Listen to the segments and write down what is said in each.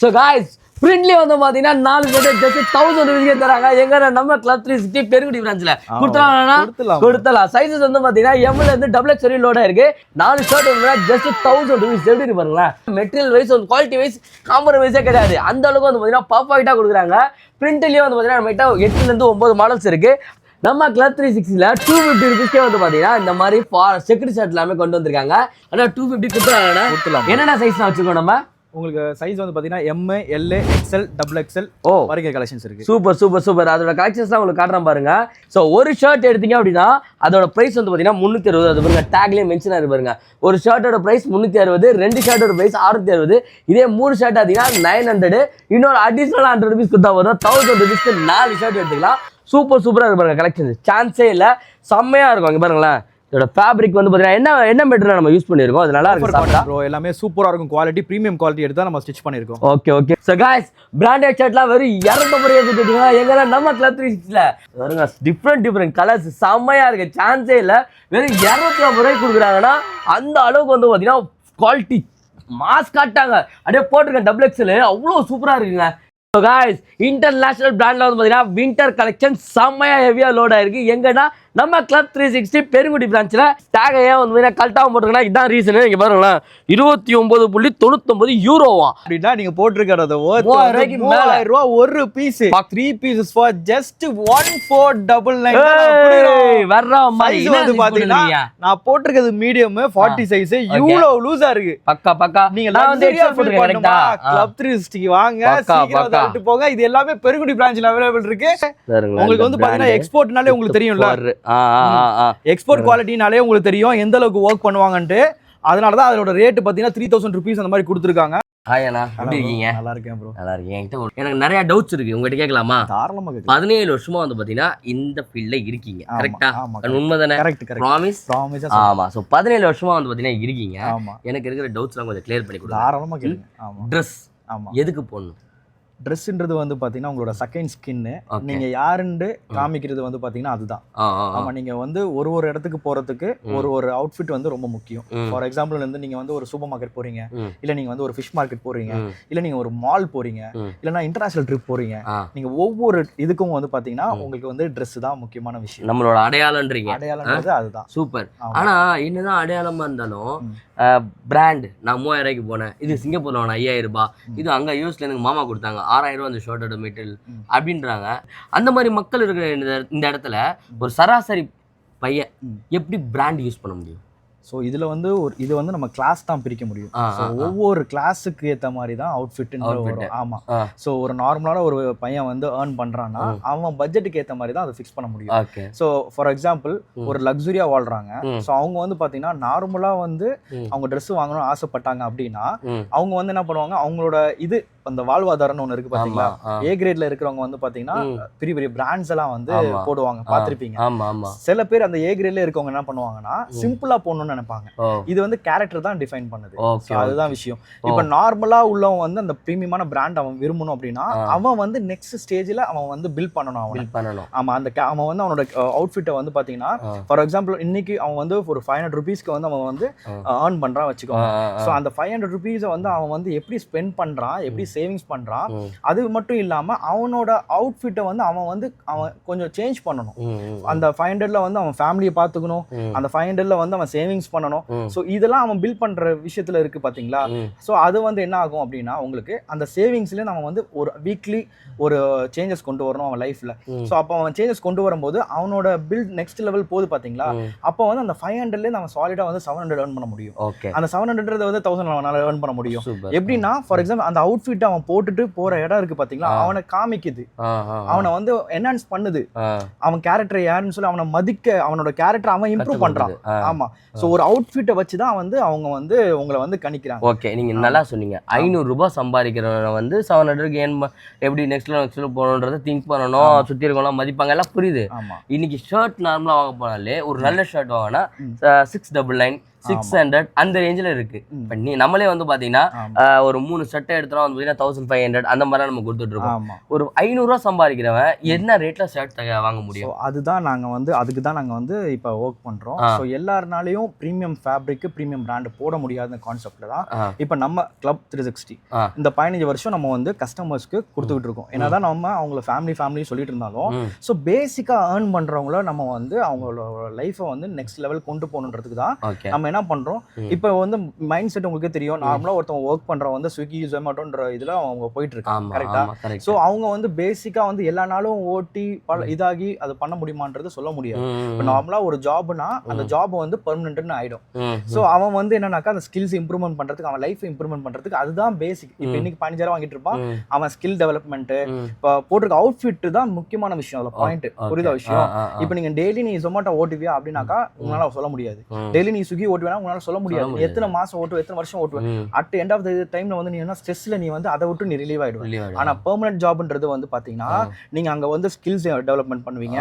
So guys பிரிண்ட்லி வந்து பார்த்தீங்கன்னா 4 shirt just 1000 ரூபீஸ்க்கே தராங்க. எங்க நம்ம கிளப் 360 பெருங்குடி பிரான்ச்ல கொடுத்தலாம். சைஸஸ் வந்து பார்த்தீங்கன்னா எம்ல இருந்து டபுள் எக்ஸ் வரையும் லோடா இருக்கு. 4 ஷர்ட் வந்து ஜஸ்ட் 1000 ரூபீஸ். எப்படி இருக்கு பாருங்களேன். மெட்டீரியல் வைஸ் ஒரு குவாலிட்டி வைஸ் காம்ப்ரமைஸே கிடையாது. அந்த அளவுக்கு வந்து பார்த்தீங்கன்னா பர்ஃபெக்ட்டா கொடுக்குறாங்க. பிரிண்ட்லயே வந்து பார்த்தீங்கன்னா நம்மகிட்ட 8ல இருந்து 9 மாடல்ஸ் இருக்கு. நம்ம கிளப் 360ல 250 ரூபீஸ்க்கே வந்து பார்த்தீங்கன்னா இந்த மாதிரி செக்குடு ஷர்ட் எல்லாமே கொண்டு வந்திருக்காங்க. ஆனால் 250 கொடுத்துலாம். என்னென்ன சைஸ் வச்சுக்கோ நம்ம உங்களுக்கு சைஸ் வந்து பாத்தீங்கன்னா M L XL double XL வரைக்கும் கலெக்ஷன்ஸ் இருக்கு. சூப்பர் அதோட கலெக்ஷன்ஸ்லாம் உங்களுக்கு காட்டுறேன் பாருங்க. ஸோ ஒரு ஷர்ட் எடுத்தீங்க அப்படின்னா அதோட பிரைஸ் வந்து பார்த்தீங்கன்னா 360. அது பாருங்க டேக்லேயே மென்ஷன் ஆகி பாருங்க. ஒரு ஷர்ட்டோட பிரைஸ் 360, 2 ஷர்ட்டோட பிரைஸ் 660. இதே 3 ஷர்ட் பார்த்தீங்கன்னா 900. இன்னொரு அடிஷனல் 100 ரூபீஸ் கொடுத்தா வரும். 1000 ரூபீஸ்க்கு 4 ஷர்ட் எடுத்துக்கலாம். சூப்பராக இருக்கு பாருங்க. கலெக்ஷன்ஸ் சான்ஸே இல்லை, செம்மையா இருக்கும். இங்கே பாருங்களேன். இதோட ஃபேப்ரிக் வந்து பார்த்தீங்கன்னா என்ன மெட்டீரியல் நம்ம யூஸ் பண்ணியிருக்கோம். அது நல்லா இருக்கு ப்ரோ. எல்லாமே சூப்பரா இருக்கும். குவாலிட்டி பிரீமியம் குவாலிட்டி எடுத்து நம்ம ஸ்டிச் பண்ணியிருக்கோம். ஓகே ஸோ காய்ஸ் பிராண்டட் ஷர்ட்லாம் வெறும் 250 எடுத்துட்டீங்க. எங்கன்னா நம்ம கிளப் 360ல வருங்க டிஃப்ரெண்ட் கலர்ஸ் செம்மையா இருக்கு. சான்ஸே இல்லை. வெறும் 250 ரூபாய்க்கு கொடுக்குறாங்கன்னா அந்த அளவுக்கு வந்து பார்த்தீங்கன்னா குவாலிட்டி மாஸ் காட்டாங்க. அப்படியே போட்டிருக்கேன் டபுள் எக்ஸ்எல் அவ்வளோ சூப்பராக இருக்குங்க. ஸோ காய்ஸ் இன்டர்நேஷனல் பிராண்டில் வந்து பார்த்தீங்கன்னா வின்டர் கலெக்ஷன் செம்மையா ஹெவியாக லோடாக இருக்குது. எங்கன்னா நம்ம கிளப் 360 பெருங்குடி பிரான்ச்சில் டேக் ஏன் வந்து கல்ட்டாக போட்டிருக்கேன்னா இதுதான் ரீசனு. இங்கே பாருங்களேன் 29.99 யூரோவா அப்படின்னா நீங்கள் போட்டிருக்கிறது ரூபா ஒரு பீஸ் 3 பீசஸ் ஃபார் ஜஸ்ட் 1499 வர்ற மாதிரி வந்து பார்த்தீங்கன்னா நான் போட்டிருக்கிறது மீடியம் 40 சைஸ். இவ்வளோ லூஸா இருக்கு. பக்கா நீங்க கிளப் 360 வாங்க சீக்கிரம் போங்க. இது எல்லாமே பெருங்குடி பிரான்ச்ல அவைலபிள் இருக்கு. உங்களுக்கு வந்து பாத்தீங்கன்னா எக்ஸ்போர்ட்னாலே உங்களுக்கு தெரியும்ல. எக்ஸ்போர்ட் குவாலிட்டினாலே உங்களுக்கு தெரியும் எந்த அளவுக்கு ஒர்க் பண்ணுவாங்கன்ட்டு. அதனாலதான் அதோட ரேட் பாத்தீங்கன்னா 3000 ரூபீஸ் அந்த மாதிரி கொடுத்துருக்காங்க. எப்படி இருக்கீங்க? நல்லா இருக்கேன் ப்ரோ. நல்லா இருக்கேன். எனக்கு நிறைய டவுட்ஸ் இருக்கு, உங்ககிட்ட கேட்கலாமா? தாராளமா. 17 வருஷமா வந்து பாத்தீங்கன்னா இந்த ஃபீல்ட்ல இருக்கீங்க, கரெக்டா? உண்மைதானே? ப்ராமிஸ். ஆமா. சோ 17 வருஷமா வந்து பாத்தீங்கன்னா இருக்கீங்க. எனக்கு இருக்கிற டவுட்ஸ் எல்லாம் கொஞ்சம் கிளியர் பண்ணி கொடுங்க. தாராளமா கேளுங்க. ட்ரெஸ் எதுக்கு போடணும்? ட்ரெஸ்ன்றது வந்து பாத்தீங்கன்னா உங்களோட செகண்ட் ஸ்கின்னு. நீங்க யாருன்னு காமிக்கிறது வந்து பாத்தீங்கன்னா அதுதான். ஆமா. நீங்க வந்து ஒரு இடத்துக்கு போறதுக்கு ஒரு அவுட்ஃபிட் வந்து ரொம்ப முக்கியம். ஃபார் எக்ஸாம்பிள் வந்து நீங்க வந்து ஒரு சூப்பர் மார்க்கெட் போறீங்க, இல்ல நீங்க வந்து ஒரு ஃபிஷ் மார்க்கெட் போறீங்க, இல்ல நீங்க ஒரு மால் போறீங்க, இல்லனா இன்டர்நேஷனல் ட்ரிப் போறீங்க. நீங்க ஒவ்வொரு இதுக்கும் வந்து பாத்தீங்கன்னா உங்களுக்கு வந்து ட்ரெஸ் தான் முக்கியமான விஷயம். நம்மளோட அடையாளம்ன்றீங்க. அடையாளம்ன்றது அதுதான். சூப்பர். ஆனா என்னதான் அடையாளமா இருந்தாலும் பிராண்ட் நான் 3000 ரூபாய்க்கு போனேன், இது சிங்கப்பூர்ல 5000 ரூபாய், இது அங்க யூஎஸ்ல எனக்கு மாமா கொடுத்தாங்க 6000 ரூபாய் அந்த ஷர்ட்டோட மெட்டீரியல் அப்படின்றாங்க. அந்த மாதிரி மக்கள் இருக்கிற இந்த இடத்துல ஒரு சராசரி பையன் எப்படி பிராண்ட் யூஸ் பண்ண முடியும்? ஸோ இதில் வந்து இது வந்து நம்ம கிளாஸ் தான் பிரிக்க முடியும். ஸோ ஒவ்வொரு கிளாஸுக்கு ஏற்ற மாதிரி தான் அவுட்ஃபிட்னு வரும். ஆமாம். ஸோ ஒரு நார்மலான ஒரு பையன் வந்து ஏர்ன் பண்ணுறான்னா அவன் பட்ஜெட்டுக்கு ஏற்ற மாதிரி தான் அதை ஃபிக்ஸ் பண்ண முடியும். ஸோ ஃபார் எக்ஸாம்பிள் ஒரு லக்ஸுரியாக வாழ்கிறாங்க. ஸோ அவங்க வந்து பார்த்தீங்கன்னா நார்மலாக வந்து அவங்க ட்ரெஸ் வாங்கணும்னு ஆசைப்பட்டாங்க அப்படின்னா அவங்க வந்து என்ன பண்ணுவாங்க, அவங்களோட இது அந்த வாழ்வாதாரம்னு ஒன்று இருக்கு பார்த்தீங்களா. ஏ கிரேட்ல இருக்கிறவங்க வந்து பார்த்தீங்கன்னா பெரிய பெரிய பிராண்ட்ஸ் எல்லாம் வந்து போடுவாங்க, பார்த்துருப்பீங்க. சில பேர் அந்த ஏ கிரேட்ல இருக்கவங்க என்ன பண்ணுவாங்கன்னா சிம்பிளா போடணும்னு நினைப்பாங்க. இது வந்து கேரக்டர் தான் டிஃபைன் பண்ணுது. அதுதான் விஷயம். இப்ப நார்மலா உள்ளவன் வந்து அந்த பிரீமியமான பிராண்ட் அவன் விரும்பணும் அப்படின்னா அவன் வந்து நெக்ஸ்ட் ஸ்டேஜ்ல அவன் வந்து பில்ட் பண்ணணும். ஆமா. அந்த அவன் வந்து அவனோட அவுட்ஃபிட்டை வந்து பாத்தீங்கன்னா ஃபார் எக்ஸாம்பிள் இன்னைக்கு அவன் வந்து ஒரு 500 ரூபீஸ்க்கு வந்து அவன் வந்து ஏர்ன் பண்றான் வச்சுக்கோங்க. ஸோ அந்த 500 ரூபீஸை வந்து அவன் வந்து எப்படி ஸ்பெண்ட் பண்றான், எப்படி சேவிங்ஸ் பண்றான், அது மட்டும் இல்லாம அவனோட அவுட்ஃபிட்டை வந்து அவன் கொஞ்சம் சேஞ்ச் பண்ணணும். அந்த 500ல வந்து அவன் ஃபேமிலியை பார்த்துக்கணும், அந்த 500ல வந்து அவன் சேவிங்ஸ் பண்ணணும். ஸோ இதெல்லாம் அவன் பில்ட் பண்ற விஷயத்துல இருக்கு பாத்தீங்களா. ஸோ அது வந்து என்ன ஆகும் அப்படின்னா உங்களுக்கு அந்த சேவிங்ஸ்ல நம்ம வந்து ஒரு வீக்லி ஒரு சேஞ்சஸ் கொண்டு வரணும் அவன் லைஃப்ல. ஸோ அப்போ அவன் சேஞ்சஸ் கொண்டு வரும்போது அவனோட பில்ட் நெக்ஸ்ட் லெவல் போகுது பாத்தீங்களா. அப்போ வந்து அந்த 500ல அவன் சாலிடா வந்து 700 ஏர்ன் பண்ண முடியும். அந்த 700 வந்து 1000 அவனால ஏர்ன் பண்ண முடியும். எப்படின்னா ஃபார் எக்ஸாம்பிள் அந்த அவுட்ஃபிட் அவன் போட்டுட்டு போற இடம் இருக்கு பாத்தீங்களா, அவனை காமிக்குது, அவனை வந்து என்ஹான்ஸ் பண்ணுது. அவன் கேரக்டர் யாருன்னு சொல்லி அவனை மதிக்க, அவனோட கேரக்டர் அவன் இம்ப்ரூவ் பண்றான். ஆமா. சோ ஒரு அவுட்ஃபிட்டை வச்சுதான் வந்து அவங்க வந்து உங்களை வந்து கணிக்கிறாங்க. ஓகே, நீங்க நல்லா சொன்னீங்க. 500 ரூபாய் சம்பாதிக்கிறவன் வந்து 700க்கு எப்படி நெக்ஸ்ட் போகணுன்றதை திங்க் பண்ணணும், சுத்தி இருக்கவங்களாம் மதிப்பாங்க, எல்லாம் புரியுது. இன்னைக்கு ஷர்ட் நார்மலா வாங்க போனாலே ஒரு நல்ல ஷர்ட் வாங்கினா 699 600 அந்த ரேஞ்சில் இருக்கு. இப்போ நம்மளே வந்து பாத்தீங்கன்னா ஒரு 3 ஷர்ட்டை எடுத்தோம்னா வந்து பாத்தீங்கன்னா 1500 அந்த மாதிரி நம்ம கொடுத்துட்டு இருக்கோம். ஒரு 500 ரூபா சம்பாதிக்கிறவன் என்ன ரேட்ல ஷர்ட் வாங்க முடியும்? அதுதான் நாங்க வந்து அதுக்கு தான் நாங்க வந்து இப்போ ஒர்க் பண்றோம். ஸோ எல்லாருனாலையும் ப்ரீமியம் ஃபேப்ரிக் ப்ரீமியம் பிராண்ட் போட முடியாத கான்செப்ட்ல தான் இப்போ நம்ம கிளப் 360 இந்த 15 வருஷம் நம்ம வந்து கஸ்டமர்ஸ்க்கு கொடுத்துக்கிட்டு இருக்கோம். என்னதான் நம்ம அவங்கள ஃபேமிலி சொல்லிட்டு இருந்தாலும் ஸோ பேசிக்கா ஏர்ன் பண்றவங்கள நம்ம வந்து அவங்களோட லைஃபை வந்து நெக்ஸ்ட் லெவல் கொண்டு போகணுன்றதுக்கு தான் நம்ம என்ன பண்றோம். இப்போ வந்து மைண்ட் செட் உங்களுக்கு தெரியும், நார்மலா ஒருத்தவங்க ஒர்க் பண்றவங்க வந்து ஸ்விக்கி ஜொமேட்டோன்ற இதுல அவங்க போயிட்டு இருக்காங்க. கரெக்டா? ஸோ அவங்க வந்து பேசிக்கா வந்து எல்லா நாளும் ஓட்டி இதாகி அதை பண்ண முடியுமான்றது சொல்ல முடியாது. இப்போ நார்மலா ஒரு ஜாப்னா அந்த ஜாப் வந்து பெர்மனன்ட்னு ஆயிடும். ஸோ அவன் வந்து என்னன்னாக்கா அந்த ஸ்கில்ஸ் இம்ப்ரூவ்மெண்ட் பண்றதுக்கு, அவன் லைஃப் இம்ப்ரூவ்மெண்ட் பண்றதுக்கு அதுதான் பேசிக். இப்போ இன்னைக்கு 15,000 வாங்கிட்டு இருப்பான், அவன் ஸ்கில் டெவலப்மெண்ட், இப்போ போட்டிருக்க அவுட்ஃபிட் தான் முக்கியமான விஷயம். அதுல பாயிண்ட் புரியுதா விஷயம்? இப்போ நீங்க டெய்லி நீ ஜொமேட்டோ ஓட்டுவியா அப்படின்னாக்கா உங்களால சொல்ல முடியாது. டெய்லி நீ ஸ்விக்கி ஓட்டுவேனா உங்களால சொல்ல முடியாது. எத்தனை மாசம் ஓட்டுவேன், எத்தனை வருஷம் ஓட்டுவேன், அட் எண்ட் ஆஃப் த டைம்ல வந்து நீ என்ன ஸ்ட்ரெஸ்ல நீ வந்து அதை விட்டு நீ ரிலீவ் ஆயிடுவேன். ஆனா பெர்மனன்ட் ஜாப்ன்றது வந்து பாத்தீங்கன்னா நீங்க அங்க வந்து ஸ்கில்ஸ் டெவலப்மெண்ட் பண்ணுவீங்க.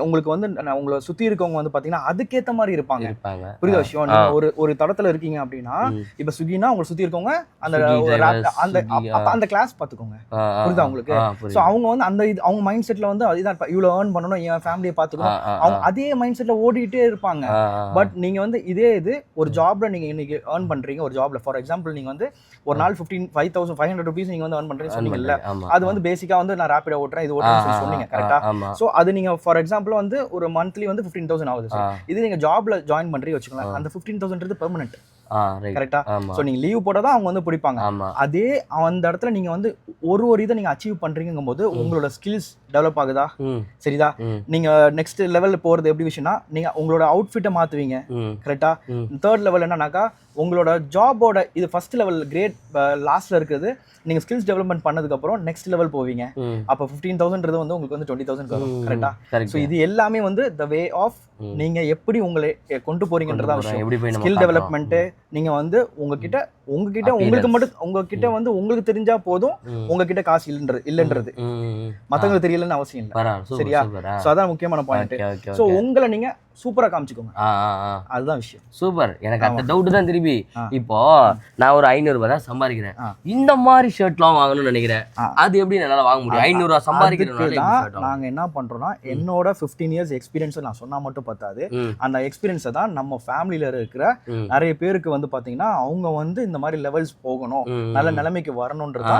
உங்களுக்கு வந்து உங்களை சுத்தி இருக்கவங்க வந்து பாத்தீங்கன்னா அதுக்கேத்த மாதிரி இருப்பாங்க. புரியுதா விஷயம்? நீங்க ஒரு தடத்துல இருக்கீங்க அப்படின்னா இப்ப ஸ்விக்கினா உங்களை சுத்தி இருக்கவங்க அந்த கிளாஸ் பாத்துக்கோங்க. புரியுதா உங்களுக்கு? சோ அவங்க வந்து அந்த அவங்க மைண்ட் செட்ல வந்து இதான் இவ்வளவு ஏர்ன் பண்ணணும், என் ஃபேமிலியை பாத்துக்கணும், அவங்க அதே மைண்ட் செட்ல ஓடிட்டே இருப்பாங்க. பட் நீங்க வந்து இதே ஒரு ஜாப்ல நீங்க இன்னைக்கு ஏர்ன் பண்றீங்க. ஒரு ஜாப்ல ஃபார் எக்ஸாம்பிள் நீங்க வந்து ஒரு நாள் 5,500 rupees நீங்க வந்து ஏர்ன் பண்றீங்க சொன்னீங்கல்ல, அது வந்து பேசிக்கா வந்து நான் ரேபிடோ ஓட்டுறேன் இது ஓட்டுறேன்னு சொன்னீங்க. கரெக்டா? சோ அது நீங்க ஃபார் எக்ஸாம்பிள் வந்து ஒரு மந்த்லி வந்து 15,000 ஆகுது. இது நீங்க ஜாப்ல ஜாயின் பண்றீங்க வச்சுக்கலாம், அந்த 15,000 பெர்மனன்ட். கரெக்டா? சோ நீங்க லீவ் போட்டா அவங்க வந்து பிடிப்பாங்க. அதே அந்த இடத்துல நீங்க வந்து ஒரு இதை நீங்க அச்சீவ் பண்றீங்கும் போது உங்களோட ஸ்கில்ஸ் டெவலப் ஆகுதா? சரிதா? நீங்க நெக்ஸ்ட் லெவல்ல போறது எப்படி விஷயம்னா நீங்க உங்களோட அவுட்ஃபிட்டை மாத்துவீங்க. கரெக்டா? தேர்ட் லெவல் என்னன்னாக்கா உங்களோட ஜாபோட இது ஃபர்ஸ்ட் லெவல் கிரேட் லாஸ்ட்ல இருக்குது. நீங்க ஸ்கில்ஸ் டெவலப்மெண்ட் பண்ணதுக்கு அப்புறம் நெக்ஸ்ட் லெவல் போவீங்க. அப்ப 15,000 வந்து உங்களுக்கு வந்து 20,000 வரும். கரெக்டா? சோ இது எல்லாமே வந்து த வே ஆஃப் நீங்க எப்படி உங்களை கொண்டு போறீங்கன்றதா விஷயம். ஸ்கில் டெவலப்மெண்ட் நீங்க வந்து உங்ககிட்ட உங்களுக்கு மட்டும் உங்ககிட்ட வந்து உங்களுக்கு தெரிஞ்சா போதும், உங்ககிட்ட காசு இல்லன்றது மத்தவங்களுக்கு தெரியலன்னு அவசியம் இல்லை. சரியா? சோ அதான் முக்கியமான பாயிண்ட். சோ உங்களை நீங்க சூப்பரா காமிச்சுக்கோங்க. அதுதான் விஷயம். சூப்பர். எனக்கு அந்த டவுட் தான் திருப்பி. இப்போ நான் ஒரு 500 ரூபாய் தான் சம்பாதிக்கிறேன், இந்த மாதிரி ஷர்ட்லாம் வாங்கணும்னு நினைக்கிறேன், அது எப்படி என்னால வாங்க முடியும்? 500 ரூபாய் சம்பாதிக்கிறதுனால நாங்க என்ன பண்றோம்னா என்னோட 15 years எக்ஸ்பீரியன்ஸ் நான் சொன்னா மட்டும் பத்தாது. அந்த எக்ஸ்பீரியன்ஸை தான் நம்ம ஃபேமிலியில இருக்கிற நிறைய பேருக்கு வந்து பாத்தீங்கன்னா அவங்க வந்து இந்த மாதிரி லெவல்ஸ் போகணும், நல்ல நிலைமைக்கு வரணும்ன்றதா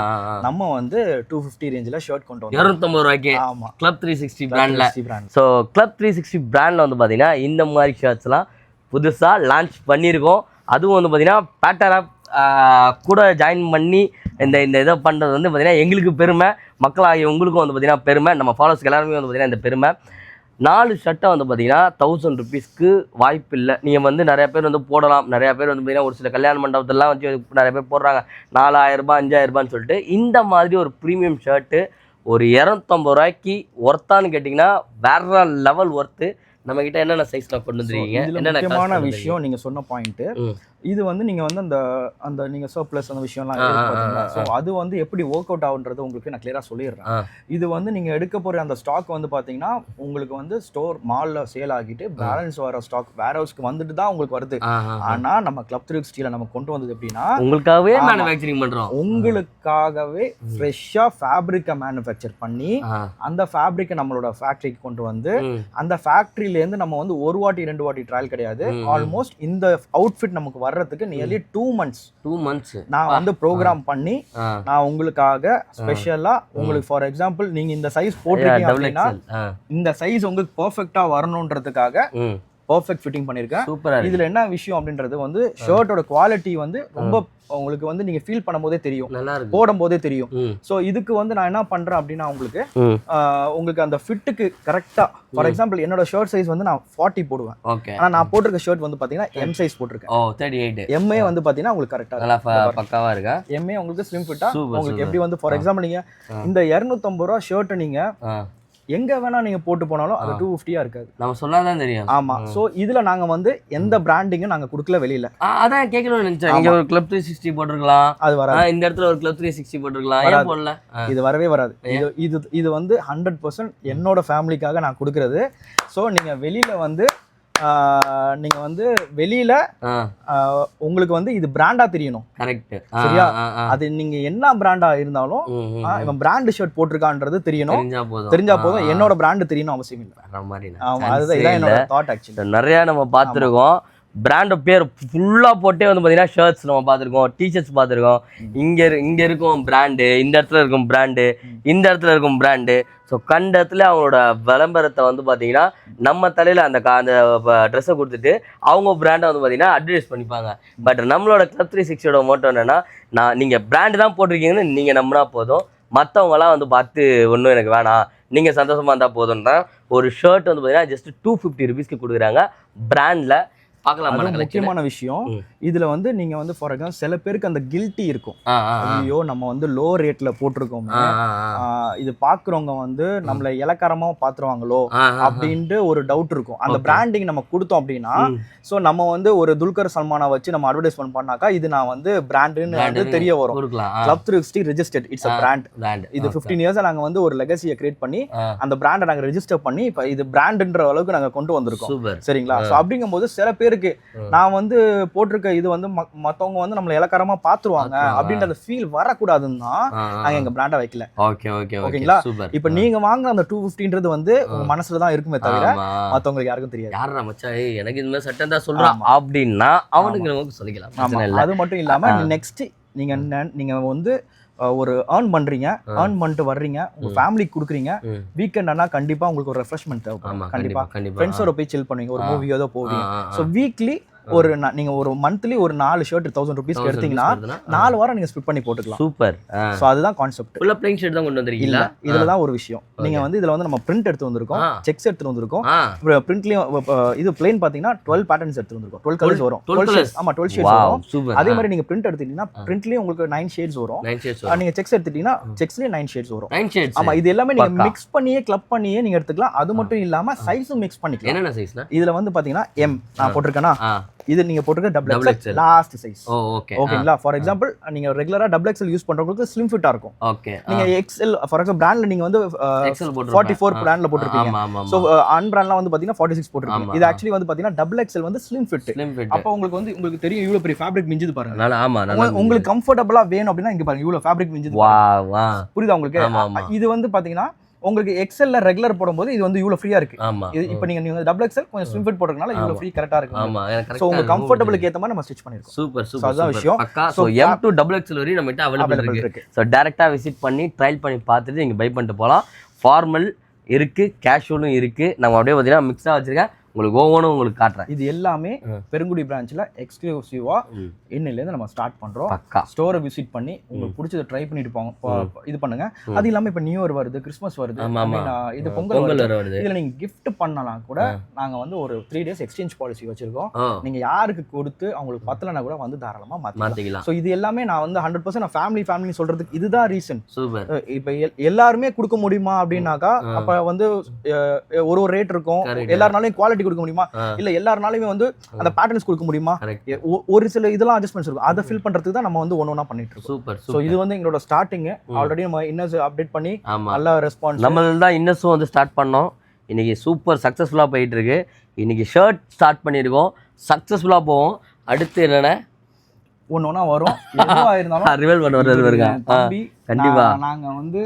நம்ம வந்து 250 ரேஞ்சில ஷர்ட் கொண்டு வரோம். 250 ரூபாய்க்கு. ஆமா, கிளப் 360 பிராண்ட்ல. சோ கிளப் 360 பிராண்ட்ல வந்து பாத்தீங்கன்னா இந்த மாதிரி ஷர்ட்ஸ்லாம் புதுசா லான்ச் பண்ணியிருக்கோம். அதுவும் வந்து பாத்தீங்கன்னா பேட்டரா கூட ஜாயின் பண்ணி இந்த இதை பண்ணுறது வந்து பார்த்தீங்கன்னா எங்களுக்கு பெருமை, மக்களாகிய உங்களுக்கும் வந்து பார்த்தீங்கன்னா பெருமை, நம்ம ஃபாலோவர்ஸ்க்கு எல்லாருமே வந்து பார்த்தீங்கன்னா இந்த பெருமை. 4 ஷர்ட்டை வந்து பார்த்தீங்கன்னா 1000 rupeesக்கு வாய்ப்பு இல்லை. நீங்கள் வந்து நிறைய பேர் வந்து போடலாம், நிறையா பேர் வந்து பார்த்தீங்கன்னா ஒரு சில கல்யாண மண்டபத்திலாம் வச்சு நிறைய பேர் போடுறாங்க 4,000 ரூபாய் 5,000 ரூபான்னு சொல்லிட்டு. இந்த மாதிரி ஒரு ப்ரீமியம் ஷர்ட்டு ஒரு 250 ரூபாய்க்கு ஒர்த்தான்னு கேட்டிங்கன்னா வேற லெவல் ஒர்த்து. நம்ம கிட்ட என்னென்ன சைஸ்ல கொண்டு வந்துருக்கீங்க? என்னென்ன முக்கியமான விஷயம் நீங்க சொன்ன பாயிண்ட் இது வந்து நீங்க வந்து அந்த நீங்க சர்ப்ளஸ் அந்த விஷயம்லாம் பாத்தீங்களா? சோ அது வந்து எப்படி ஒர்க் அவுட் ஆகுன்றது உங்களுக்கு நான் கிளியரா சொல்லிடுறேன். இது வந்து நீங்க எடுக்க போற அந்த ஸ்டாக் வந்து பாத்தீங்கன்னா உங்களுக்கு வந்து ஸ்டோர் மால்ல சேல் ஆகிட்டு பேலன்ஸ் வர ஸ்டாக் வேர் ஹவுஸ்க்கு வந்துட்டு தான் உங்களுக்கு வருது. ஆனா நம்ம கிளப் 360ல நம்ம கொண்டு வந்தது எப்படின்னா உங்களுக்காகவே மேனுஃபேக்சரிங் பண்றோம். உங்களுக்காகவே ஃப்ரெஷ்ஷா ஃபேப்ரிக்கை மேனுஃபேக்சர் பண்ணி அந்த ஃபேப்ரிக்கை நம்மளோட ஃபேக்டரிக்கு கொண்டு வந்து அந்த ஃபேக்டரியில இருந்து நம்ம வந்து ஒரு வாட்டி 2 வாட்டி ட்ரையல் கிடையாது, ஆல்மோஸ்ட் இந்த அவுட்ஃபிட் நமக்கு வர்றதுக்கு நியர்லி 2 months நான் வந்து ப்ரோக்ராம் பண்ணி நான் உங்களுக்காக ஸ்பெஷலா உங்களுக்கு ஃபார் எக்ஸாம்பிள் நீங்க இந்த சைஸ் போட்டிருக்கீங்க அப்படின்னா இந்த சைஸ் உங்களுக்கு பெர்ஃபெக்ட்டா வரணும்ன்றதுக்காக பெர்ஃபெக்ட் ஃபிட்டிங் பண்ணிருக்கேன். இதுல என்ன விஷயம் அப்படின்றது வந்து ஷர்ட்டோட குவாலிட்டி வந்து ரொம்ப உங்களுக்கு வந்து நீங்க ஃபீல் பண்ணும்போதே தெரியும், போடும் போதே தெரியும். சோ இதுக்கு வந்து நான் என்ன பண்றேன் அப்படின்னா உங்களுக்கு அந்த ஃபிட்டுக்கு கரெக்டா ஃபார் எக்ஸாம்பிள் என்னோட ஷர்ட் சைஸ் வந்து நான் 40 போடுவேன். ஆனா நான் போட்டிருக்க ஷர்ட் வந்து பாத்தீங்கன்னா M சைஸ் போட்டிருக்கேன். 38 MA வந்து பாத்தீங்கன்னா உங்களுக்கு கரெக்டா நல்லா பக்காவா இருக்கா? MA உங்களுக்கு ஸ்லிம் ஃபிட்டா உங்களுக்கு எப்படி வந்து ஃபார் எக்ஸாம்பிள் நீங்க இந்த 250 ரூபாய் ஷர்ட் நீங்க எங்க வேணா நீங்க போட்டு போனாலும் அது 250 இருக்காது. நம்ம சொன்னாதான் தெரியும். ஆமா. சோ இதுல நாங்க வந்து எந்த பிராண்டிங்கும் நாங்க கொடுக்கல வெளியில. அதான் கேட்கணும்னு நினைச்சேன். இங்க ஒரு கிளப் 360 போட்டுருக்கலாம், அது வராது. இந்த இடத்துல ஒரு கிளப் 360 போட்டுருக்கலாம், ஏன் போடல? இது வரவே வராது. இது வந்து 100% என்னோட ஃபேமிலிக்காக நான் கொடுக்கறது. சோ நீங்க வெளியில வந்து நீங்க வந்து வெளியில உங்களுக்கு வந்து இது பிராண்டா தெரியணும். கரெக்ட். சரியா? அது நீங்க என்ன பிராண்டா இருந்தாலும் இவன் பிராண்ட் ஷர்ட் போட்டிருக்கான்றது தெரியணும். தெரிஞ்சா போதும். என்னோட பிராண்ட் தெரியணும் அவசியம் இல்லை. ஆமா, அதுதான் என்னோட தாட். ஆக்சுவலி நிறைய நம்ம பார்த்துருக்கோம். பிராண்ட் பேர் ஃபுல்லாக போட்டே வந்து பார்த்தீங்கன்னா ஷர்ட்ஸ் நம்ம பார்த்துருக்கோம், டிஷர்ட்ஸ் பார்த்துருக்கோம். இங்கே இருக்கும் பிராண்டு, இந்த இடத்துல இருக்கும் பிராண்டு, இந்த இடத்துல இருக்கும் பிராண்டு. ஸோ கண்ட இடத்துல அவங்களோட விளம்பரத்தை வந்து பார்த்தீங்கன்னா நம்ம தலையில் அந்த ட்ரெஸ்ஸை கொடுத்துட்டு அவங்க பிராண்டை வந்து பார்த்தீங்கன்னா அட்வர்டைஸ் பண்ணிப்பாங்க. பட் நம்மளோட Club 360யோட மோட்டோ என்னென்னா, நீங்கள் பிராண்டு தான் போட்டிருக்கீங்கன்னு நீங்கள் நம்பினா போதும், மற்றவங்களாம் வந்து பார்த்து ஒன்றும் எனக்கு வேணாம், நீங்கள் சந்தோஷமாக இருந்தால் போதும் தான். ஒரு ஷர்ட் வந்து பார்த்தீங்கன்னா ஜஸ்ட் 250 rupeesக்கு கொடுக்குறாங்க பிராண்டில். முக்கியமான விஷயம் இதுல வந்து நீங்க வந்து ஃபார் எக்ஸாம்பிள் சில பேருக்கு அந்த கில்ட்டி இருக்கும். ஐயோ நம்ம வந்து லோ ரேட்ல போட்டிருக்கோம், இது பாக்குறவங்க வந்து நம்மள இலக்காரமா பாத்துருவாங்களோ அப்படின்ட்டு ஒரு டவுட் இருக்கும். அந்த பிராண்டிங் நம்ம கொடுத்தோம் அப்படின்னா, சோ நம்ம வந்து ஒரு துல்கர் சல்மானை வச்சு நம்ம அட்வர்டைஸ்மெண்ட் பண்ணாக்கா இது நான் வந்து பிராண்டுன்னு வந்து தெரிய வரும். Club 360 registered, it's a brand. இது 15 years நாங்க வந்து ஒரு லெகசியை கிரியேட் பண்ணி அந்த பிராண்டை நாங்க ரெஜிஸ்டர் பண்ணி இப்ப இது பிராண்ட்ன்ற அளவுக்கு நாங்க கொண்டு வந்திருக்கோம். சரிங்களா? சோ அப்படிங்கும்போது சில பேருக்கு நான் வந்து போட்டிருக்க இது வந்து மத்தவங்க வந்து நம்மள இலக்காரமா பாத்துருவாங்க அப்படின்ற அந்த ஃபீல் வரக்கூடாதுன்னு தான் நாங்க எங்க பிராண்டை வைக்கல. ஓகேங்களா? இப்ப நீங்க வாங்க அந்த 250ன்றது வந்து உங்க மனசுல தான் இருக்குமே தவிர மத்தவங்களுக்கு யாருக்கும் தெரியாது. யாரா மச்சான் எனக்கு இந்த மாதிரி சட்டம் தான் சொல்றான் அப்படின்னா அவனுக்கு நமக்கு சொல்லிக்கலாம். அது மட்டும் இல்லாம நெக்ஸ்ட் நீங்க வந்து ஒரு ஏர்ன் பண்றீங்க, ஏர்ன் பண்ணிட்டு வர்றீங்க, உங்க ஃபேமிலிக்கு கொடுக்குறீங்க. வீக்கெண்ட் ஆனா கண்டிப்பா உங்களுக்கு ஒரு ரெஃப்ரெஷ்மெண்ட் தேவைப்படும். கண்டிப்பா ஃப்ரெண்ட்ஸோட போய் சில் பண்ணுவீங்க, ஒரு மூவியோ ஏதோ போவீங்க. ஸோ வீக்லி ஒரு நீங்க ஒரு மந்த்லி ஒரு 4 ஷர்ட் 1000 rupees எடுத்தீங்கன்னா 4 வாரம் நீங்க ஸ்பிட் பண்ணி போட்டுக்கலாம். சூப்பர். சோ அதுதான் கான்செப்ட். ஃபுல்லா பிளைன் ஷர்ட் தான் கொண்டு வந்திருக்கீங்க. இதுல தான் ஒரு விஷயம். நீங்க வந்து இதுல வந்து நம்ம பிரிண்ட் எடுத்து வந்திருக்கோம், செக்ஸ் எடுத்து வந்திருக்கோம். பிரிண்ட்லயும் இது பிளைன் பாத்தீங்கன்னா 12 பேட்டர்ன்ஸ் எடுத்து வந்திருக்கோம். 12 கலர்ஸ் வரும். 12 shades. ஆமா 12 shades வரும். அதே மாதிரி நீங்க பிரிண்ட் எடுத்தீங்கன்னா பிரிண்ட்லயும் உங்களுக்கு 9 shades வரும். நீங்க செக்ஸ் எடுத்துட்டீங்கன்னா செக்ஸ்லயே 9 shades வரும். ஆமா, இது எல்லாமே நீங்க மிக்ஸ் பண்ணியே கிளப் பண்ணியே நீங்க எடுத்துக்கலாம். அது மட்டும் இல்லாம சைஸும் மிக்ஸ் பண்ணிக்கலாம். என்னென்ன சைஸ்னா இதுல வந்து பாத்தீங்கன்னா M நான் போட்டுருக்கேனா, இது நீங்க போட்டுருக்க XXL லாஸ்ட் சைஸ். ஓகேங்களா? ஃபார் எக்ஸாம்பிள் நீங்க ரெகுலரா XXL யூஸ் பண்றவங்களுக்கு ஸ்லிம் ஃபிட்டா இருக்கும். நீங்க XL ஃபார் எக்ஸாம்பிள் பிராண்ட்ல நீங்க வந்து 44 பிராண்ட்ல போட்டுருக்கீங்க. சோ அன் பிராண்ட்ல வந்து பாத்தீங்கன்னா 46 போட்டுருக்கீங்க. இது ஆக்சுவலி வந்து பாத்தீங்கன்னா XXL வந்து ஸ்லிம் ஃபிட். அப்ப உங்களுக்கு வந்து உங்களுக்கு தெரியும் இவ்வளவு பெரிய ஃபேப்ரிக் மிஞ்சுது பாருங்க. ஆமா, உங்களுக்கு கம்ஃபர்ட்டபிளா வேணும் அப்படின்னா இங்க பாருங்க இவ்வளவு ஃபேப்ரிக் மிஞ்சுது. புரியுதா உங்களுக்கு? இது வந்து பாத்தீங்கன்னா உங்களுக்கு எக்ஸல்ல ரெகுலர் போடும்போது இது வந்து இவ்வளவு ஃப்ரீயா இருக்கு. இப்போ நீங்க XXL கொஞ்சம் ஸ்லிம் ஃபிட் போடுறதுனால இவ்வளவு ஃப்ரீ கரெக்ட்டா இருக்கு. ஆமா, சோ உங்க கம்ஃபர்ட்டபிளுக்கு ஏத்த மாதிரி நம்ம ஸ்டிட்ச் பண்ணிருக்கோம். சூப்பர். அதான் விஷயம். சோ M to XXL வரை நம்மகிட்ட அவைலபிள் இருக்கு. சோ டைரக்டா விசிட் பண்ணி ட்ரையல் பண்ணி பார்த்துட்டு நீங்க பை பண்ணிட்டு போலாம். ஃபார்மல் இருக்கு, கேஷுவலும் இருக்கு. நம்ம அப்படியே பாத்தீங்கன்னா மிக்ஸா வச்சிருக்கேன். உங்களுக்கு ஒவ்வொன்றும் உங்களுக்கு காட்டுறேன். இது எல்லாமே பெருங்குடி பிரான்ச்ல எக்ஸ்க்ளூசிவா இன்னிலேருந்து நம்ம ஸ்டார்ட் பண்றோம். ஸ்டோரை விசிட் பண்ணி உங்களுக்கு பிடிச்சதை ட்ரை பண்ணிட்டு போங்க, இது பண்ணுங்க. அது இல்லாம இப்ப நியூ இயர் வருது, கிறிஸ்மஸ் வருது, இது பொங்கல் வருது. இதுல நீங்க கிஃப்ட் பண்ணலாம் கூட நாங்க வந்து ஒரு 3 days எக்ஸ்சேஞ்ச் பாலிசி வச்சிருக்கோம். நீங்க யாருக்கு கொடுத்து அவங்களுக்கு பத்தலனா கூட வந்து தாராளமா மாத்திக்கலாம். சோ இது எல்லாமே நான் வந்து 100% நான் ஃபேமிலி சொல்றதுக்கு இதுதான் ரீசன். இப்ப எல்லாருமே கொடுக்க முடியுமா அப்படின்னாக்கா அப்ப வந்து ஒரு ரேட் இருக்கும். எல்லாருனாலையும் குவாலிட்டி கொடுக்க முடியுமா? இல்ல எல்லாரனாலயும் வந்து அந்த பேட்டர்ன்ஸ் கொடுக்க முடியுமா? ஒரு சில இதெல்லாம் அட்ஜஸ்ட்மென்ட்ஸ் இருக்கும். அதை ஃபில் பண்றதுக்கு தான் நம்ம வந்து ஒவ்வொன்றா பண்ணிட்டு இருக்கோம். சூப்பர். சோ இது வந்து எங்களோட ஸ்டார்டிங். ஆல்ரெடி நம்ம இன்னர்ஸ் அப்டேட் பண்ணி நல்ல ரெஸ்பான்ஸ். நம்ம தான் இன்னர்ஸும் வந்து ஸ்டார்ட் பண்ணோம். இன்னைக்கு சூப்பர் சக்சஸ்ஃபுல்லா போயிட்டு இருக்கு. இன்னைக்கு ஷர்ட் ஸ்டார்ட் பண்ணிருக்கோம், சக்சஸ்ஃபுல்லா போவோம். அடுத்து என்னன்னா ஒன்னொன்னா வரும். எதுவா இருந்தாலும் ரிவீல் பண்ண வரது வருங்க. கண்டிப்பா நாங்க வந்து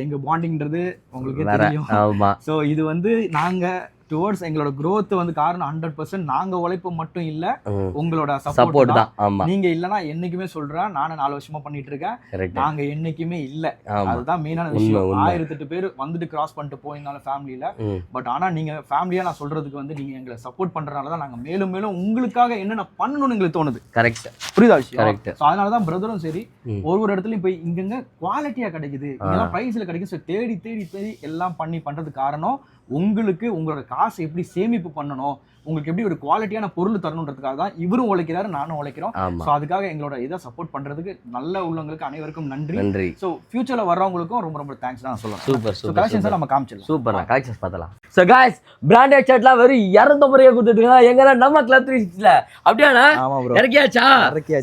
எங்க பாண்டிங்ன்றது உங்களுக்கு தெரியும். ஆமா. சோ இது வந்து நாங்க டுவர்ட்ஸ் எங்களோட growth வந்து காரணம் 100% நாங்க உழைப்பு மட்டும் இல்ல, உங்களோட சப்போர்ட் தான். ஆமா, நீங்க இல்லனா என்னைக்குமே சொல்றேன், நானே 4 வருஷமா பண்ணிட்டு இருக்கேன், நாங்க என்னைக்குமே இல்ல. அதுதான் மெயினான விஷயம். 1008 பேர் வந்துட்டு கிராஸ் பண்ணிட்டு போயினால ஃபேமிலில. பட் ஆனா நீங்க ஃபேமிலியா நான் சொல்றதுக்கு வந்து நீங்க எங்களை சப்போர்ட் பண்றதுனால தான் நாங்க மேலும் மேலும் உங்களுக்காக என்னென்ன பண்ணணும்னு எங்களுக்கு தோணுது. கரெக்ட். புரியுதா விஷயம்? கரெக்ட். சோ அதனால தான் பிரதரும் சரி ஒரு இடத்துலயும் போய் இங்கங்க குவாலிட்டியா கிடைக்குது, இதெல்லாம் பிரைஸ்ல கிடைக்கும், சோ தேடி தேடி தேடி எல்லாம் பண்றதுக்கு காரணம் உங்களுக்கு உங்களோட காசு எப்படி சேமிப்பு பண்ணணும், உங்களுக்கு எப்படி ஒரு குவாலிட்டியான பொருள் தரணுன்றதுக்காக தான் இவரும் உழைக்கிறாரு, நானும் உழைக்கிறோம். சோ அதுக்காக எங்களோட இதை சப்போர்ட் பண்றதுக்கு நல்ல உள்ளவங்களுக்கு அனைவருக்கும் நன்றி. சோ ஃபியூச்சர்ல வரவங்களுக்கும் ரொம்ப ரொம்ப தேங்க்ஸ் தான் சொல்லலாம். சூப்பர். சோ கலெக்ஷன்ஸ் நம்ம காமிச்சலாம். சூப்பர். கலெக்ஷன்ஸ் பார்த்தலாம். சோ गाइस பிராண்டட் ஷர்ட்லாம் வெறும் 250 கொடுத்துட்டீங்க. எங்கனா நம்ம Club 360ல அப்படியானா இறக்கியாச்சா?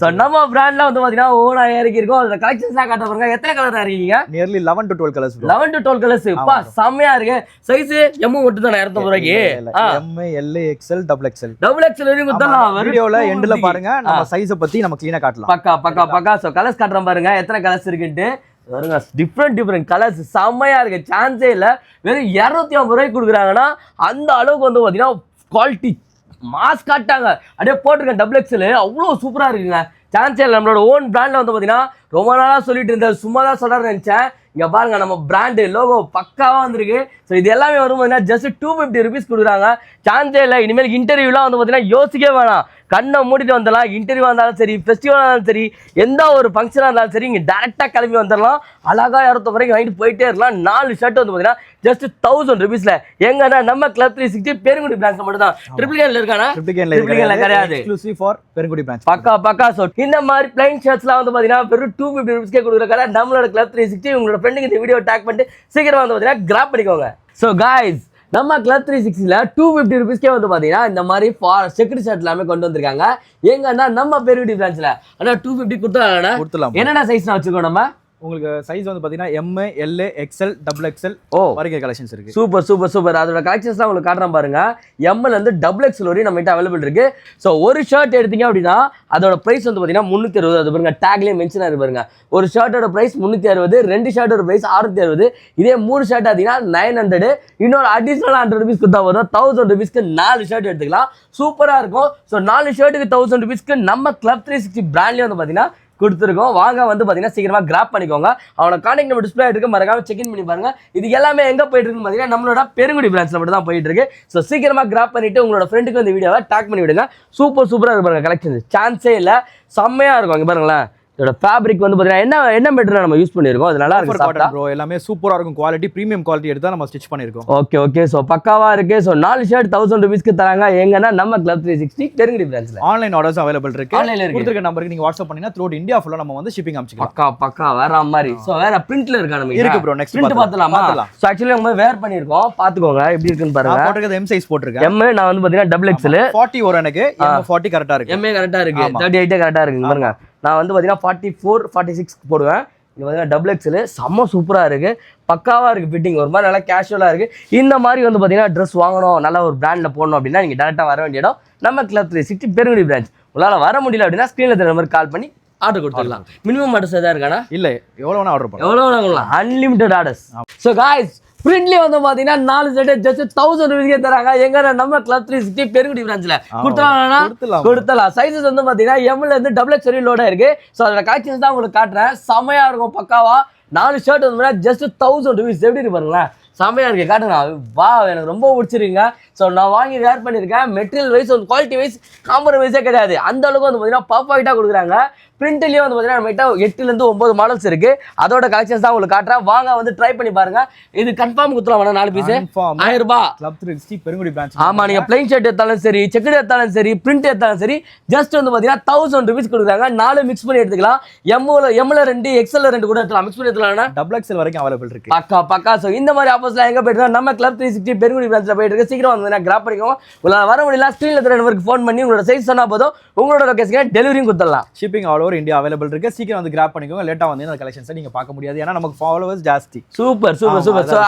சோ நம்ம பிராண்ட்ல வந்து பாத்தீங்கன்னா ஓனா இறக்கி இருக்கோம். அந்த கலெக்ஷன்ஸ்லாம் காட்ட பாருங்க. எத்தனை கலரா இருக்கீங்க? Nearly 11 to 12 colours. 11 to 12 colours. பா செமையா இருக்கு. சைஸ் எம் மட்டும் தான் 250 ரூபாய்க்கு. M L XL double XL வரைக்கும் கொடுத்தலாம். வீடியோல எண்ட்ல பாருங்க நம்ம சைஸ பத்தி நம்ம க்ளீனா காட்டலாம். பக்கா. சோ கலர்ஸ் காட்டுறேன் பாருங்க, எத்தனை கலர்ஸ் இருக்குன்ட்டு. பாருங்க டிஃப்ரெண்ட் கலர்ஸ் செம்மையா இருக்கு, சான்ஸே இல்ல. வெறும் 250 ரூபாய்க்கு கொடுக்குறாங்கன்னா அந்த அளவுக்கு வந்து பாத்தீங்கன்னா குவாலிட்டி மாஸ் காட்டாங்க. அப்படியே போட்டிருக்கேன் டபுள் எக்ஸ்எல், அவ்வளோ சூப்பரா இருக்குங்க, சான்ஸே இல்லை. நம்மளோட ஓன் பிராண்ட்ல வந்து பாத்தீங்கன்னா ரொம்ப நாளா சொல்லிட்டு இருந்தேன், சும்மா தான் சொல்றேன்னு நினைச்சேன். இங்க பாருங்க நம்ம பிராண்டு லோகோ பக்காவா வந்திருக்கு. ஸோ இது எல்லாமே வரும் பார்த்தீங்கன்னா ஜஸ்ட் 250 ருபீஸ் கொடுக்குறாங்க, சான்ஸே இல்லை. இனிமேல் இன்டர்வியூலாம் வந்து பார்த்தீங்கன்னா யோசிக்கவே வேணாம், கண்ணை மூடிட்டு வந்துடலாம். இன்டர்வியூ இருந்தாலும் சரி, ஃபெஸ்டிவலாக இருந்தாலும் சரி, எந்த ஒரு ஃபங்க்ஷனாக இருந்தாலும் சரி, இங்கே டேரெக்டாக கிளம்பி வந்துடலாம். அழகாக 250 வரைக்கும் வாங்கிட்டு போயிட்டே இருக்கலாம். 4 ஷர்ட் வந்து பார்த்தீங்கன்னா ஜஸ்ட் 1000 ருபீஸ்ல. எங்கன்னா நம்ம கிளப் 360 பெருங்குடி பிரான்ச் மட்டும் தான். ட்ரிபிள் கேன்ல இருக்கானா? ட்ரிபிள் கேன்ல கிடையாது, எக்ஸ்க்ளூசிவ் ஃபார் பெருங்குடி பிரான்ச். பக்கா. ஸோ இந்த மாதிரி பிளைன் ஷர்ட்ஸ்லாம் வந்து பார்த்தீங்கன்னா வெறும் 250 ருபீஸ்க்கே கொடுக்குற கடை நம்மளோட கிளப் 360. உங்களோட ஃப்ரெண்டுக்கு இந்த வீடியோ டேக் பண்ணிட்டு சீக்கிரம் வந்து பார்த்தீங்கன்னா கிராப் பண்ணிக்கோங்க. ஸோ காய்ஸ், நம்ம கிளப் 360ல 250 ருபீஸ்க்கே வந்து பார்த்தீங்கன்னா இந்த மாதிரி செக்குடு ஷர்ட் எல்லாமே கொண்டு வந்திருக்காங்க. எங்கன்னா நம்ம பெருங்குடி பிரான்ச்ல. ஆனால் 250 கொடுத்துடலாம். என்னென்ன சைஸ் வச்சிருக்கோம் நம்ம? உங்களுக்கு சைஸ் வந்து பாத்தீங்கன்னா M L XL double XL வரைக்கும் கலெக்ஷன்ஸ் இருக்கு. சூப்பர். அதோட கலெக்ஷன்ஸ்லாம் உங்களுக்கு காட்டுறேன் பாருங்க. எம்எல் வந்து டபுள் எக்ஸ்எல் வரையும் நம்ம கிட்ட அவைலபிள் இருக்கு. ஸோ ஒரு ஷர்ட் எடுத்தீங்க அப்படின்னா அதோட பிரைஸ் வந்து பாத்தீங்கன்னா 360. அது பாருங்க டேக்லேயே மென்ஷன் ஆயிருக்கு பாருங்க. ஒரு ஷர்ட்டோட பிரைஸ் 360, 2 ஷர்ட்டோட பிரைஸ் 660. இதே 3 ஷர்ட் பார்த்தீங்கன்னா 900. இன்னொரு அடிஷனல் 100 ருபீஸ் கொடுத்தா போதும். 1000 ருபீஸ்க்கு 4 ஷர்ட் எடுத்துக்கலாம், சூப்பரா இருக்கும். ஸோ 4 ஷர்ட்டுக்கு 1000 ருபீஸ்க்கு நம்ம கிளப் 360 பிராண்ட்லேயே வந்து பாத்தீங்கன்னா கொடுத்துருக்கோம். வாங்க வந்து பார்த்தீங்கன்னா சீக்கிரமா கிராப் பண்ணிக்கோங்க. அவனோட கான்டாக்ட் நம்பர் டிஸ்பிளே இருக்கு, மறக்காம செக் இன் பண்ணி பாருங்க. இது எல்லாமே எங்க போயிட்டு இருக்குன்னு பார்த்தீங்கன்னா நம்மளோட பெருங்குடி பிரான்ச்ல மட்டும் தான் போயிட்டு இருக்கு. ஸோ சீக்கிரமா கிராப் பண்ணிட்டு உங்களோட ஃப்ரெண்டுக்கு இந்த வீடியோவை டேக் பண்ணி விடுங்க. சூப்பரா இருக்கு பாருங்க, கலெக்ஷன் சான்ஸே இல்லை, செம்மையா இருக்கும். இங்க பாருங்களேன், இதோட ஃபேப்ரிக் வந்து பாத்தீங்கன்னா என்ன மெட்டீரியல் நம்ம யூஸ் பண்ணிருக்கோம், அது நல்லா இருக்கு காட்டன் ப்ரோ. எல்லாமே சூப்பரா இருக்கும், குவாலிட்டி பிரீமியம் குவாலிட்டி எடுத்து நம்ம ஸ்டிட்ச் பண்ணிருக்கோம். ஓகே. சோ பக்காவா இருக்கு. சோ 4 ஷர்ட் 1000 ருபீஸ்க்கு தராங்க. எங்கன்னா நம்ம கிளப் 360 பெருங்குடி பிரான்ச்ல. ஆன்லைன் ஆர்டர்ஸ் அவைலபிள் இருக்கு. ஆன்லைன்ல இருக்கு. கொடுத்திருக்க நம்பருக்கு நீங்க வாட்ஸ்அப் பண்ணீங்கன்னா த்ரூ இந்தியா ஃபுல்லா நம்ம வந்து ஷிப்பிங் அனுப்பிச்சிக்கலாம். பக்கா வேற மாதிரி. சோ வேற பிரிண்ட்ல இருக்கா நம்ம இருக்கு ப்ரோ. நெக்ஸ்ட் பிரிண்ட் பார்த்தலாமா? சோ एक्चुअली நம்ம வேர் பண்ணிருக்கோம், பாத்துக்கோங்க எப்படி இருக்குன்னு பாருங்க. நான் போட்டுக்கிறது எம் சைஸ் போட்டுருக்கேன். எம் நான் வந்து பாத்தீங்கன்னா டபுள் எக்ஸ்எல் 40 வரும் எனக்கு. எம் 40 கரெக்ட்டா இருக்கு. எம் கரெக்ட்டா இருக்கு. 38 கரெக்ட்டா இருக்கு பாருங்க. நான் வந்து பாத்தீங்கன்னா 44 46 போடுவேன். இது பார்த்தீங்கன்னா டபுள் எக்ஸ்எல் செம்ம சூப்பராக இருக்குது, பக்காவாக இருக்குது ஃபிட்டிங், ஒரு மாதிரி நல்லா கேஷுவலாக இருக்குது. இந்த மாதிரி வந்து பார்த்தீங்கன்னா ட்ரெஸ் வாங்கணும், நல்ல ஒரு பிராண்டில் போடணும் அப்படின்னா நீங்கள் டேரெக்டாக வர வேண்டிய இடம் நம்ம கிளப் 360 பெருங்குடி பிரான்ச். உங்களால் வர முடியல அப்படின்னா ஸ்க்ரீனில் தெரிய நம்பருக்கு கால் பண்ணி ஆர்டர் கொடுத்துடலாம். மினிமம் ஆர்டர்ஸ் எதாவது இருக்கானா? இல்லை, எவ்வளோ வேணா ஆர்டர் பண்ணலாம், எவ்வளோ வேணா கொடுக்கலாம், அன்லிமிட்டட் ஆர்டர்ஸ். ஸோ காய்ஸ், பிரிண்ட்லயே வந்து பாத்தீங்கன்னா 4 செட் ஜஸ்ட் 1000 ருபீஸ்க்கே தராங்க. எங்க நம்ம கிளப் 360 பெருங்குடி பிரான்ச்ல கொடுத்தலாம். சைஸஸ் வந்து பாத்தீங்கன்னா எம்ல இருந்து டபுள் எக்ஸ் வரையும் லோடா இருக்கு. ஸோ அதோட கலெக்ஷன்ஸ் தான் உங்களுக்கு காட்டுறேன், செமையா இருக்கும் பக்காவா. 4 ஷர்ட் வந்து ஜஸ்ட் 1000 ருபீஸ். எப்படி இருக்கு பாருங்களேன், செமையா இருக்கு, காட்டுங்க. வா, எனக்கு ரொம்ப பிடிச்சிருங்க. ஸோ நான் வாங்கி வேர் பண்ணியிருக்கேன். மெட்டீரியல் வைஸ் ஒரு குவாலிட்டி வைஸ் காம்ப்ரமைஸே கிடையாது, அந்த அளவுக்கு வந்து பார்த்தீங்கன்னா பர்ஃபெக்டாக கொடுக்குறாங்க. பிரிண்ட்லேயே வந்து பார்த்தீங்கன்னா நம்மகிட்ட 8லேருந்து 9 மாடல்ஸ் இருக்கு. அதோட கலெக்ஷன்ஸ் தான் உங்களுக்கு காட்டுறேன், வாங்க வந்து ட்ரை பண்ணி பாருங்க. இது கன்ஃபார்ம் கொடுத்துலாம் வேணா 4 பீஸ் 1000 ரூபாய். Club 360 Perungudi branch. ஆமா, நீங்க பிளைன் ஷர்ட் எடுத்தாலும் சரி, செக்குடு எடுத்தாலும் சரி, பிரிண்ட் எடுத்தாலும் சரி, ஜஸ்ட் வந்து பார்த்தீங்கன்னா 1000 ருபீஸ் கொடுக்குறாங்க. 4 மிக்ஸ் பண்ணி எடுத்துக்கலாம். எம்ல 2 எக்ஸ்எல் 2 கூட எடுத்துக்கலாம், மிக்ஸ் பண்ணி எடுத்துக்கலாம். டபுள் எக்ஸ்எல் வரைக்கும் அவைலபிள் இருக்கு. பக்கா. ஸோ இந்த மாதிரி ஆஃபர்ஸ்லாம் எங்க போயிட்டு நம்ம கிளப் 360 பெருங்குடி பிரான்ச்ல போயிட்டு இருக்கு. சீக்கிரம் வந்து கிராப் பண்ணிக்கோங்க. உங்களால் வர முடியல ஸ்க்ரீன்ல தெரிய நம்பருக்கு ஃபோன் பண்ணி உங்களோட சைஸ் சொன்னா போதும், உங்களோட லொகேஷனுக்கு டெலிவரியும் கொடுத்துடலாம். Shipping all over India available இருக்கு. சீக்கிரம் வந்து கிராப் பண்ணிக்கோங்க. லேட்டா வந்து இந்த கலெக்ஷன்ஸ் நீங்க பார்க்க முடியாது, ஏன்னா நமக்கு ஃபாலோவர்ஸ் ஜாஸ்தி. Super. So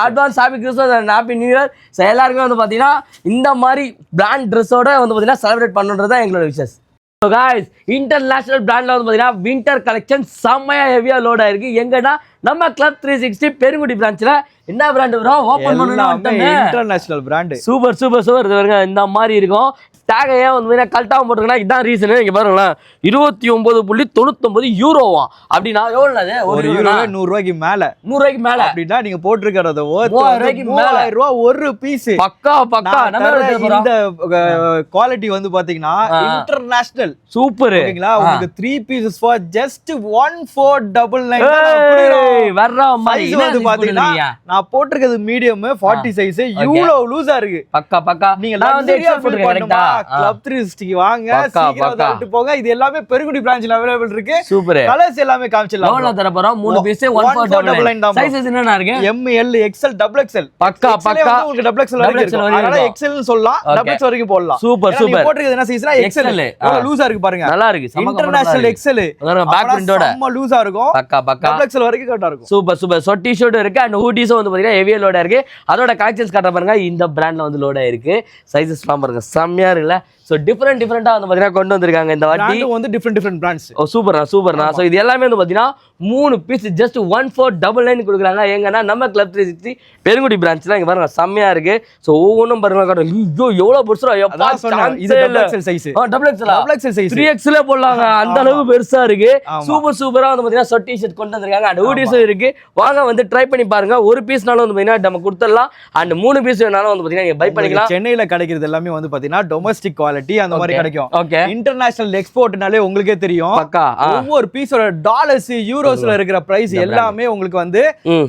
advance happy Christmas and happy new year. So எல்லாருமே வந்து பார்த்தீங்கன்னா இந்த மாதிரி பிராண்ட் ட்ரெஸ்ஸோட வந்து பார்த்தீங்கன்னா செலிப்ரேட் பண்ணுறது தான் எங்களோட விஷஸ். ஸோ காய்ஸ், இன்டர்நேஷனல் பிராண்ட்ல வந்து பார்த்தீங்கன்னா வின்டர் கலெக்ஷன் செம்மையா ஹெவியா லோட் ஆயிருக்கு. எங்கன்னா நம்ம கிளப் 360 பெருங்குடி பிரான்ச்ல என்ன பிராண்ட் வரும் ஓபன் பண்ணனும், இன்டர்நேஷனல் பிராண்ட். சூப்பர். இது வருங்க, இந்த மாதிரி இருக்கும். டேக் ஏன் வந்து கல்ட்டாக போட்டுருக்கா, இதான் ரீசன். இங்க பாருங்களேன், 29.99 யூரோவா அப்படின்னா எவ்வளவு? ஒரு யூரோ 100 ரூபாய்க்கு மேல. 100 ரூபாய்க்கு மேல அப்படின்னா நீங்க போட்டிருக்கிறது 3000 ரூபாய் ஒரு பீஸ். பக்கா. இந்த குவாலிட்டி வந்து பாத்தீங்கன்னா இன்டர்நேஷனல் சூப்பர். ஓகேங்களா, உங்களுக்கு 3 பீசஸ் ஃபார் ஜஸ்ட் 1499 வர்ற மாதிரி. இது வந்து பாத்தீங்கன்னா நான் போட்டிருக்கிறது மீடியம் 40 சைஸ். இவ்வளவு லூசா இருக்கு. பக்கா. நீங்க நான் வந்து எக்ஸ்எல் போட்டுருக்கேன் கரெக்ட்டா? Club 360 வாங்க, சீக்கிரம் வந்து விட்டு போங்க. இது எல்லாமே பெருங்குடி பிரான்ச்ல அவைலபிள் இருக்கு. சூப்பர். கலர்ஸ் எல்லாமே காமிச்சிடலாம். எவ்வளவு தர போறோம்? 3 பீஸ் 1499. சைஸஸ் என்னன்னா இருக்கு? M, L, XL, XXL. பக்கா பக்கா. உங்களுக்கு XXL வரைக்கும் இருக்கும். அதனால XL னு சொல்லலாம், XXL வரைக்கும் போடலாம். Super super. போட்டுக்கிறது என்ன சைஸ்னா XL. லூசா இருக்கு பாருங்க. நல்லா இருக்கு. International XL. பேக் விண்டோட செம்ம லூசா இருக்கும். பக்கா பக்கா. XXL வரைக்கும் கரெக்ட்டா இருக்கும். Super super. சோ டி-ஷர்ட் இருக்கு and ஹூடிஸும் வந்து பாத்தீங்கன்னா ஹெவியா லோடா இருக்கு. அதோட காய்ச்சல்ஸ் காட்ட பாருங்க. இந்த பிராண்ட்ல வந்து லோடா இருக்கு. சைஸஸ் எல்லாம் பாருங்க. செம்மையா இருக்குல்ல. சோ டிஃபரெண்டா வந்து பாத்தீங்கன்னா கொண்டு வந்திருக்காங்க இந்த வாட்டி. பிராண்ட் வந்து டிஃபரெண்ட் பிராண்ட்ஸ். ஓ சூப்பர்ண்ணா. சோ இது எல்லாமே வந்து பாத்தீங்கன்னா 3 பீஸ் just 1499 கொடுக்குறாங்க. எங்கன்னா நம்ம Club 360 பெருங்குடி பிரான்ச்ல இங்க பாருங்க செம்மையா இருக்கு. சோ ஒவ்வொன்றும் பாருங்க. ஐயோ எவ்வளவு பெருசா எப்பா சொன்னேன். இது XXL size. XXL size. 3XL போடலாங்க. அந்த அளவுக்கு பெருசா இருக்கு. சூப்பரா வந்து பாத்தீங்கன்னா ஷர்ட் டி-ஷர்ட் கொண்டு வந்திருக்காங்க. and ஹூடிஸும் இருக்கு. வாங்க வந்து ட்ரை பண்ணி பாருங்க. ஒரு பீஸ்னாலும் வந்து பாத்தீங்கன்னா நம்ம கொடுத்துடலாம். and 3 பீஸ் வேணாலும் வந்து பாத்தீங்கன்னா நீங்க பை பண்ணிக்கலாம். சென்னையில கிடைக்கிறது எல்லாமே வந்து பாத்தீங்கன்னா டொமஸ்டிக் குவாலிட்டி அந்த மாதிரி கிடைக்கும். ஓகே. இன்டர்நேஷனல் எக்ஸ்போர்ட்னாலே உங்களுக்கே தெரியும். பக்கா. ஒவ்வொரு பீஸோட டாலர்ஸ் யூரோஸ்ல இருக்கிற பிரைஸ் எல்லாமே உங்களுக்கு வந்து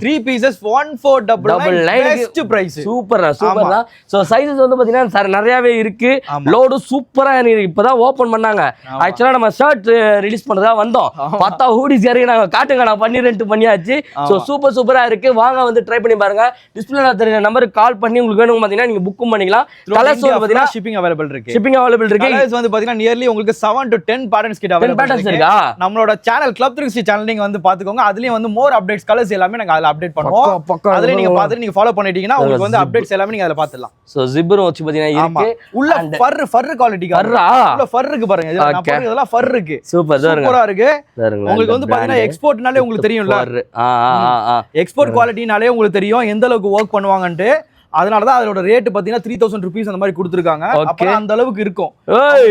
3 பீசஸ் 1499 பெஸ்ட் பிரைஸ். சூப்பர்ண்ணா. சோ சைஸஸ் வந்து பாத்தீங்கன்னா சார் நிறையவே இருக்கு. லோடு சூப்பரா இருக்கு. இப்பதான் ஓபன் பண்ணாங்க. ஆக்சுவலா நம்ம ஷர்ட் ரிலீஸ் பண்றதா வந்தோம். பார்த்தா ஹூடிஸ் இறங்கி நாங்க காட்டுங்க நான் பண்ணியாச்சு. சோ சூப்பரா இருக்கு. வாங்க வந்து ட்ரை பண்ணி பாருங்க. டிஸ்ப்ளேல தெரியற நம்பருக்கு கால் பண்ணி உங்களுக்கு வேணும் பாத்தீங்கன்னா நீங்க புக் பண்ணிக்கலாம். கலர்ஸ் வந்து பாத்தீங்கன்னா ஷிப்பிங் அவேலபிள் இருக்கு. கலர்ஸ் வந்து பாத்தீங்கன்னா நியர்லி உங்களுக்கு 7 to 10 பேட்டர்ன்ஸ் கிட்ட அவேலபிள் இருக்கு. நம்மளோட சேனல் Club 360 சேனல் நீங்க வந்து பாத்துக்கோங்க. அதுலயே வந்து மோர் அப்டேட்ஸ் கலர்ஸ் எல்லாமே நாங்க அதுல அப்டேட் பண்ணுவோம். அதுல நீங்க பார்த்துட்டு நீங்க ஃபாலோ பண்ணிட்டீங்கன்னா உங்களுக்கு வந்து அப்டேட்ஸ் எல்லாமே நீங்க அதுல பாத்துடலாம். சோ ஜிப்பரும் வச்சு பாத்தீங்கன்னா இருக்கு. உள்ள ஃபர் குவாலிட்டி உள்ள ஃபர் இருக்கு பாருங்க. இதெல்லாம் நான் போறது இதெல்லாம் ஃபர் இருக்கு. சூப்பரா இருக்கு. உங்களுக்கு வந்து பாத்தீங்கன்னா எக்ஸ்போர்ட்னாலே உங்களுக்கு தெரியும்ல. எக்ஸ்போர்ட் குவாலிட்டினாலே உங்களுக்கு தெரியும் எந்த அளவுக்கு வர்க் பண்ணுவாங்கன்னு. அதனாலதான் அதோட ரேட் பாத்தீங்கன்னா 3000 rupees அந்த மாதிரி கொடுத்துருக்காங்க. அப்ப அந்த அளவுக்கு இருக்கும்.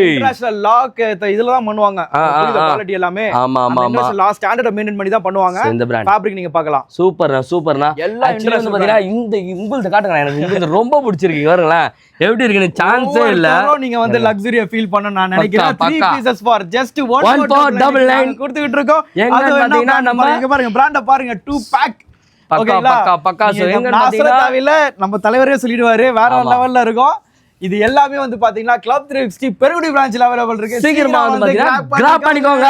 இன்டர்நேஷனல் லாக் இதெல்லாம் பண்ணுவாங்க. குவாலிட்டி எல்லாமே இன்டர்நேஷனல் லா ஸ்டாண்டர்ட் மெயின்டைன் பண்ணி தான் பண்ணுவாங்க. இந்த ஃபேப்ரிக் நீங்க பார்க்கலாம். சூப்பர்ண்ணா. எல்லா இன்டர்நேஷனல் பாத்தீங்கன்னா இந்த உங்களுக்கு காட்டுங்க. எனக்கு இது ரொம்ப பிடிச்சிருக்கு. பாருங்களேன் எப்படி இருக்குன்னு சான்ஸே இல்ல. நீங்க வந்து லக்ஸரியா ஃபீல் பண்ண நான் நினைக்கிறேன். 3 pieces for just 1499 கொடுத்துட்டு இருக்கோம். அது பாத்தீங்கன்னா நம்ம இங்க பாருங்க பிராண்ட பாருங்க 2 pack. பக்கா. நம்ம தலைவரே சொல்லிடுவாரு. வேற லெவல்ல இருக்கும். இது எல்லாமே வந்து பாத்தீங்கன்னா Club 360 பெருங்குடி பிரான்ச்ல அவைலபிள் இருக்கு. சீக்கிரமா வந்து பாத்தீங்கன்னா கிராப் பண்ணிக்கோங்க.